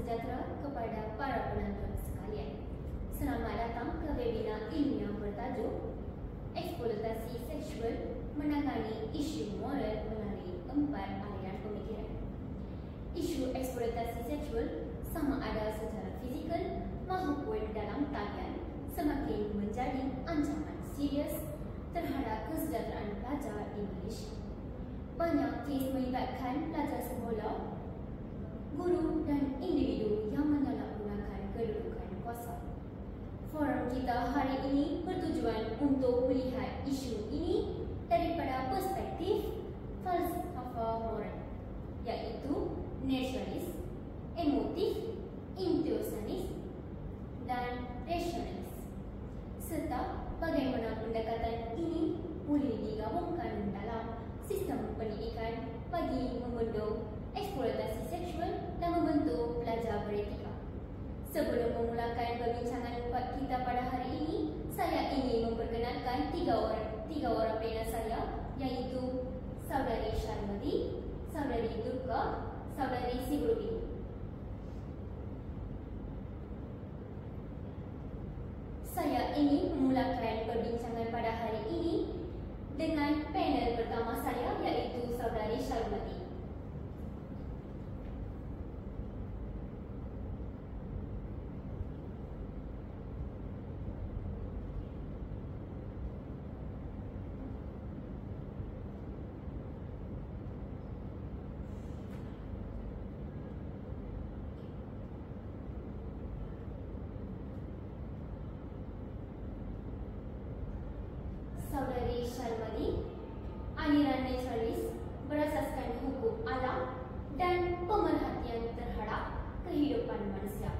sejahtera kepada para penonton sekalian. Selamat datang ke webinar ilmiah bertajuk Eksploitasi Seksual Menangani Isu Moral melalui 4 aliran pemikiran. Isu eksploitasi seksual sama ada secara fizikal maupun dalam talian semakin menjadi ancaman serius terhadap kesejahteraan pelajar di Malaysia. Banyak kes melibatkan pelajar sekolah, guru dan individu yang menyalahgunakan kedudukan kuasa. Forum kita hari ini bertujuan untuk melihat isu ini daripada perspektif falsafah moral, iaitu naturalis, emotif, intuisionis dan rasionalis, serta bagaimana pendekatan ini boleh digabungkan dalam sistem pendidikan bagi membentuk eksploitasi seksual dan membentuk pelajar beretika. Sebelum memulakan perbincangan kita pada hari ini, saya ingin memperkenalkan tiga orang panel saya, iaitu Saudari Sharmadi, Saudari Durga, Saudari Sibrudi. Saya ingin memulakan perbincangan pada hari ini dengan panel pertama saya, iaitu Saudari Sharmadi. Saudari Sharmadi, aliran naturalis berasaskan hukum alam dan pemerhatian terhadap kehidupan manusia.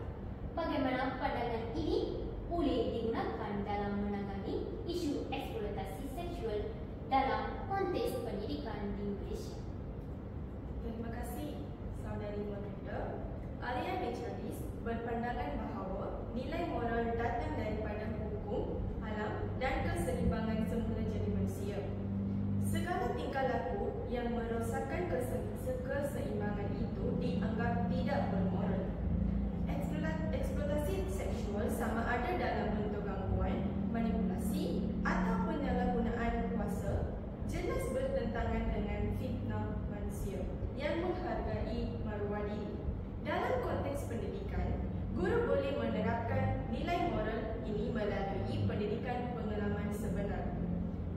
Bagaimana pandangan ini boleh digunakan dalam menangani isu eksploitasi seksual dalam konteks pendidikan di Malaysia? Terima kasih, Saudari Moderator. Aliran naturalis berpandangan bahawa nilai moral datang daripada hukum alam dan keseimbangan semula jadi manusia. Segala tingkah laku yang merosakkan keseimbangan itu dianggap tidak bermoral. Eksploitasi seksual sama ada dalam bentuk gangguan, manipulasi atau penyalahgunaan kuasa jelas bertentangan dengan fitnah manusia yang menghargai maruah diri. Dalam konteks pendidikan, guru boleh menerapkan nilai moral ini melalui pendidikan pengalaman sebenar.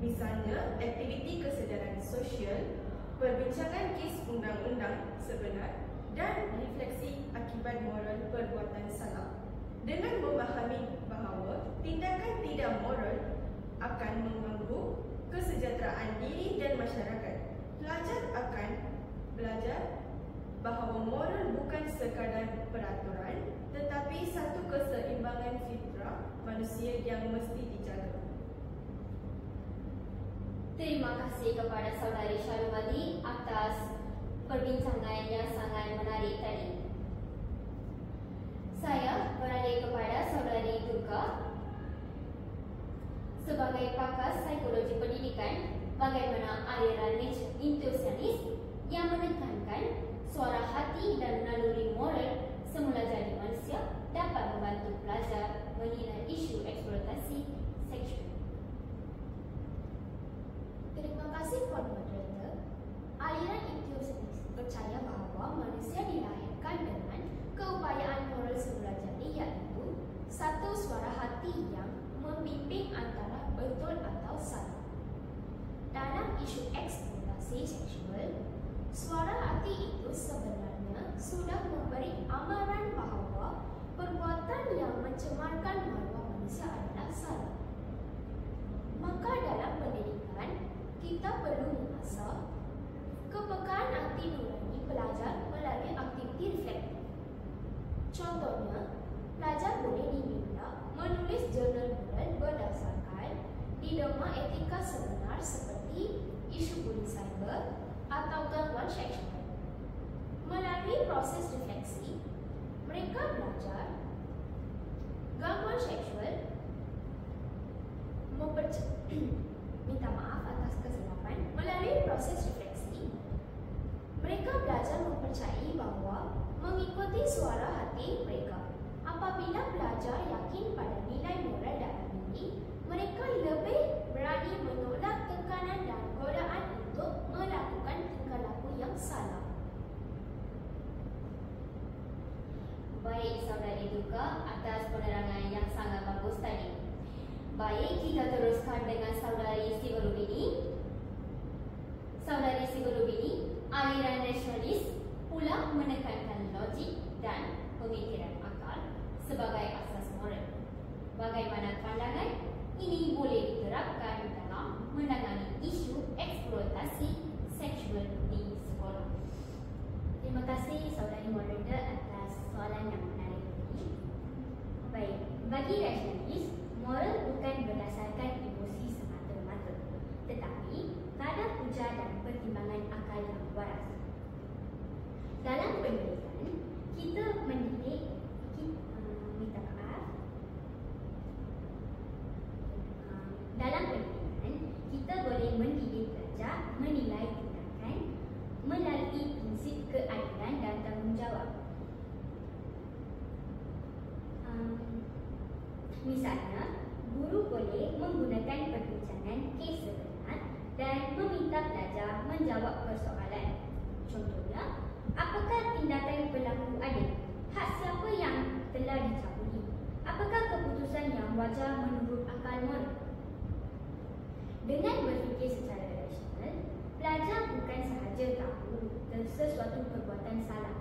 Misalnya, aktiviti kesedaran sosial, perbincangan kes undang-undang sebenar dan refleksi akibat moral perbuatan salah. Dengan memahami bahawa tindakan tidak moral akan mengganggu kesejahteraan diri dan masyarakat, pelajar akan belajar bahawa moral bukan sekadar peraturan tetapi satu keseimbangan fitrah manusia yang mesti dijaga. Terima kasih kepada Saudari Sharmadi atas perbincangan yang sangat menarik tadi. Saya beralih kepada Saudari Durga. Sebagai pakar psikologi pendidikan, bagaimana aliran intuisionis yang menekankan suara hati dan naluri moral semula jadi manusia dapat membantu pelajar menilai isu eksploitasi seksual? Terima kasih, Puan Moderator. Aliran intuisionis percaya bahawa manusia dilahirkan dengan keupayaan moral semula jadi, iaitu satu suara hati yang membimbing antara betul atau salah. Dalam isu eksploitasi seksual, suara hati itu sebenarnya sudah memberi amaran bahawa perbuatan yang mencemarkan maruah manusia adalah salah. Maka dalam pendidikan, kita perlu mengasah kepekaan hati nurani pelajar melalui aktiviti reflektif. Contohnya, pelajar boleh diminta menulis jurnal moral berdasarkan dilema etika sebenar seperti isu bullying cyber atau gangguan seksual. Melalui proses refleksi, mereka belajar gangguan seksual minta maaf atas kesilapan. Melalui proses refleksi, mereka belajar mempercayai bahawa mengikuti suara hati mereka. Apabila pelajar yakin pada nilai moral dalam diri, mereka lebih berani menolak tekanan dan godaan untuk melakukan tingkah laku yang salah. Baik saudari Duka atas penerangan yang sangat bagus tadi. Baik, kita teruskan dengan saudari Si Berubini. Saudari Si Berubini, aliran nasionalis pula menekankan logik dan pemikiran akal sebagai asas moral. Bagaimana pandangan ini boleh diterapkan dalam menangani isu eksploitasi seksual di sekolah? Terima kasih saudari moderator atas soalan yang menarik ini. Baik, bagi rasionalis, moral bukan berdasarkan emosi semata-mata, tetapi kadar punca dan pertimbangan akal yang waras. Dalam pendidikan, kita mendidik dalam pendidikan, kita boleh mendidik pelajar menilai tindakan melalui prinsip keadilan dan tanggungjawab. Misalnya, guru boleh menggunakan perbincangan kes sebenar dan meminta pelajar menjawab persoalan. Contohnya, apakah tindakan berlaku adil? Hak siapa yang telah dicabuli? Apakah keputusan yang wajar menurut akal moral? Dengan berfikir secara rasional, pelajar bukan sahaja tahu sesuatu perbuatan salah,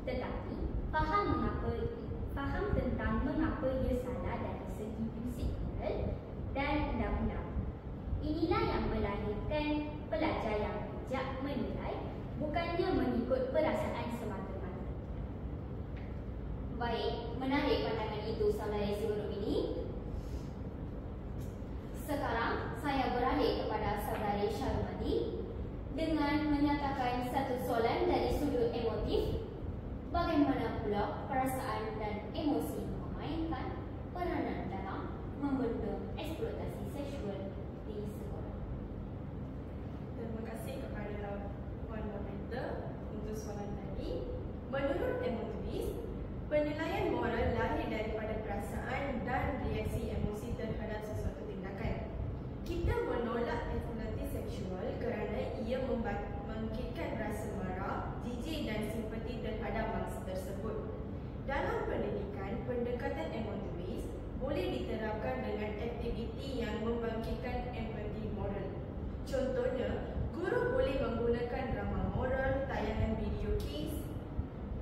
tetapi faham tentang mengapa ia salah dari segi prinsip moral dan undang-undang. Inilah yang melahirkan pelajar yang bijak menilai, bukannya mengikut perasaan semata-mata. Baik, menarik pandangan itu saudari Si Berubini. Sekarang saya beralih kepada saudari Syarumadi dengan menyatakan satu soalan dari sudut emotif. Bagaimana pula perasaan dan emosi memainkan peranan dalam membendung eksploitasi seksual di sekolah? Terima kasih kepada Puan Moderator untuk soalan tadi. Menurut emotivis, penilaian moral lahir daripada perasaan dan reaksi emosi terhadap sesuatu tindakan. Kita menolak eksploitasi seksual kerana ia membangkitkan rasa marah, jijik dan simpati terhadap mangsa tersebut. Dalam pendidikan, pendekatan emotivis boleh diterapkan dengan aktiviti yang membangkitkan empati moral. Contohnya, guru boleh menggunakan drama moral, tayangan video kes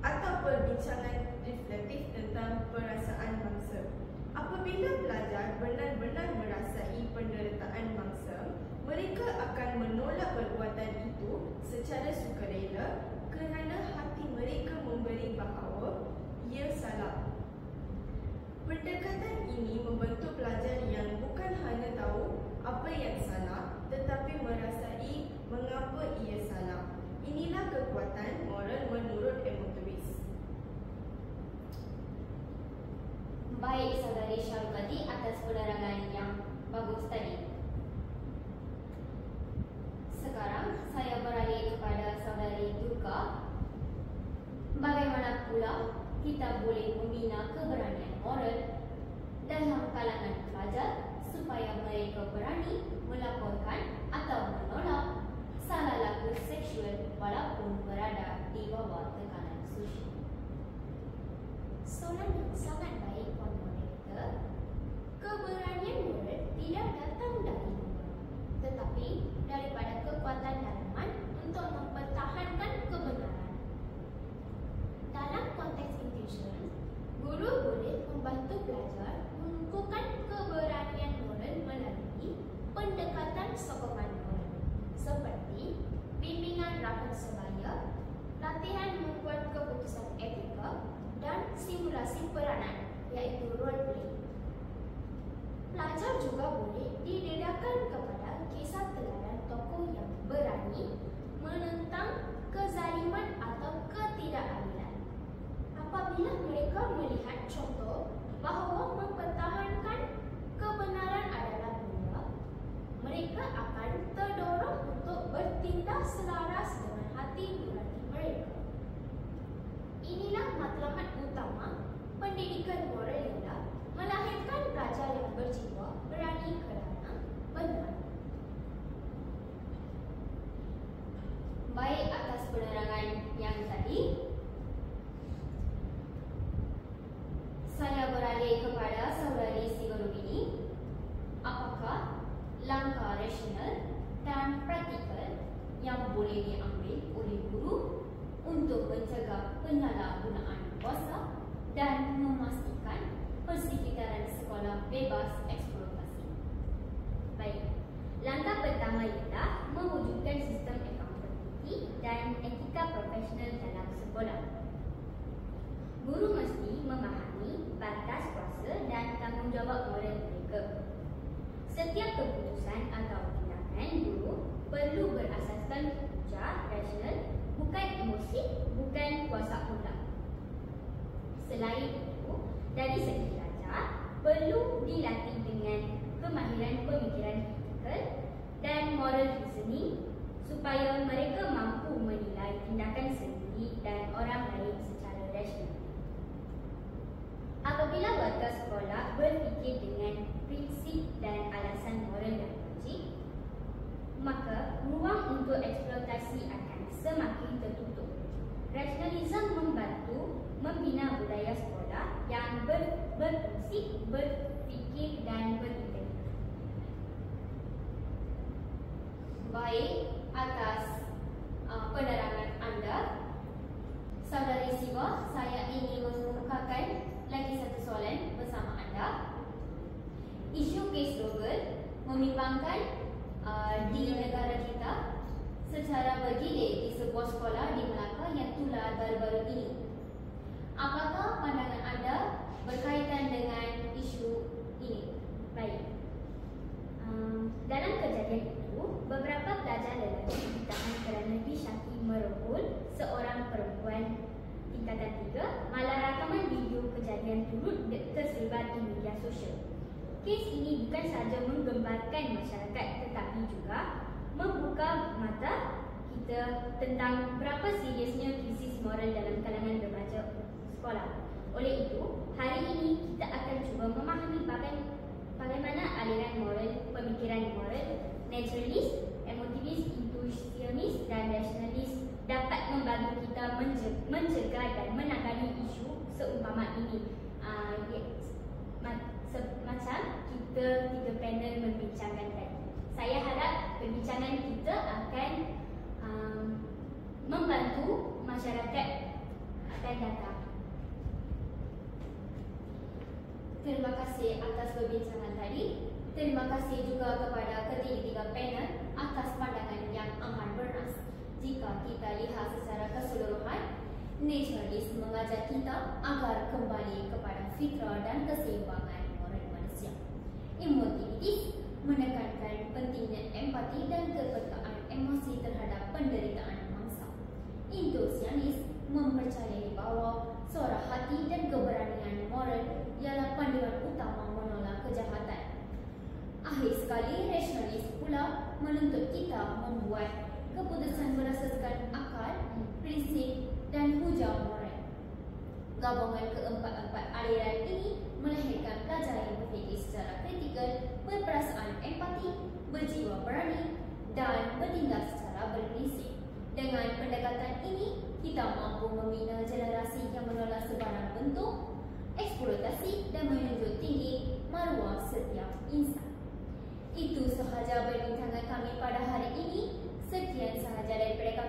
atau perbincangan reflektif tentang perasaan mangsa. Apabila pelajar benar-benar merasai penderitaan mangsa, mereka akan menolak perbuatan itu secara sukarela kerana hati mereka memberi bahawa ia salah. Pendekatan ini membentuk pelajar yang bukan hanya tahu apa yang salah, tetapi merasai mengapa ia salah. Inilah kekuatan moral menurut emotivis. Baik saudari Syarumadi atas penerangan yang bagus tadi. Sekarang saya beralih kepada saudari Durga. Bagaimana pula kita boleh membina keberanian moral dalam kalangan pelajar supaya mereka berani melaporkan atau menolak salah laku seksual walaupun berada di bawah tekanan sosial? Soalan yang sangat baik, Puan Moderator. Keberanian moral tidak datang dari luar, tetapi daripada kekuatan dalaman untuk mempertahankan kebenaran. Dalam konteks intuition, guru boleh membantu pelajar mengukuhkan keberanian moral melalui pendekatan sokongan moral seperti bimbingan rapat sebaya, latihan membuat keputusan etika dan simulasi peranan iaitu role play. Pelajar juga boleh didedakan kepada kisah teladan tokoh yang berani menentang kezaliman atau ketidakadilan. Apabila mereka melihat contoh bahawa mempertahankan kebenaran adalah mulia, mereka akan terdorong untuk bertindak selaras dengan hati nurani mereka. Inilah matlamat utama pendidikan moral ialah melahirkan pelajar yang berjiwa berani kerana benar. Baik, atas penerangan yang tadi, saya beralih kepada saudari si guru ini. Apakah langkah rasional dan praktikal yang boleh diambil oleh guru untuk mencegah penyalahgunaan kuasa dan memastikan persekitaran sekolah bebas eksploitasi? Baik, langkah pertama ialah mewujudkan sistem accountability dan etika profesional dalam sekolah. Guru mesti memahami batas kuasa dan tanggungjawab moral mereka. Setiap keputusan atau tindakan guru perlu berasaskan hujah rasional, bukan emosi, bukan kuasa mutlak. Selain itu, dari segi pelajar perlu dilatih dengan kemahiran pemikiran kritikal dan moral reasoning supaya mereka mampu menilai tindakan sendiri dan orang lain secara rasional. Apabila warga sekolah berfikir dengan prinsip dan alasan moral dan logik, maka ruang untuk eksploitasi akan semakin tertutup. Rasionalisme membantu membina budaya sekolah yang berfungsi, berfikir dan berintegritas. Baik, atas penerangan anda, saudari Siva, saya ingin mengemukakan lagi satu soalan bersama anda. Isu kes Rogel membimbangkan di negara kita secara bergilir di sebuah sekolah di Melaka yang tular baru-baru ini. Apakah pandangan anda berkaitan dengan isu ini? Baik, dalam kejadian itu, beberapa pelajar lelaki ditahan kerana disyaki merogol seorang perempuan tingkatan 3, malah rakaman video kejadian turut tersebar di media sosial. Kes ini bukan sahaja menggembarkan masyarakat tetapi juga membuka mata kita tentang berapa seriusnya krisis moral dalam kalangan remaja sekolah. Oleh itu, hari ini kita akan cuba memahami bagaimana aliran moral, pemikiran moral, naturalis, emotivis, intuisionis dan rasionalis dapat membantu kita mencegah dan menangani isu seumpama ini. Macam kita 3 panel membincangkan tadi. Saya harap perbincangan kita akan membantu masyarakat akan datang. Terima kasih atas perbincangan tadi. Terima kasih juga kepada ketiga-tiga panel atas pandangan yang amat bernas. Jika kita lihat secara keseluruhan, naturalis mengajar kita agar kembali kepada fitrah dan keseimbangan moral manusia. Emotivitis menekankan pentingnya empati dan kepekaan emosi terhadap penderitaan mangsa. Intuisionis mempercayai bahawa suara hati dan keberanian moral ialah panduan utama menolak kejahatan. Akhir sekali, rasionalis pula menuntut kita membuat keputusan berdasarkan akal, prinsip dan hujah moral. Gabungan keempat-empat aliran ini melahirkan pelajar yang berfikir secara kritikal, berperasaan empati, berjiwa berani dan bertindak secara berprinsip. Dengan pendekatan ini, kita mampu membina generasi yang menolak sebarang bentuk eksploitasi dan menunjuk tinggi maruah setiap insan. Itu sahaja perbincangan kami pada hari ini. Sekian sahaja daripada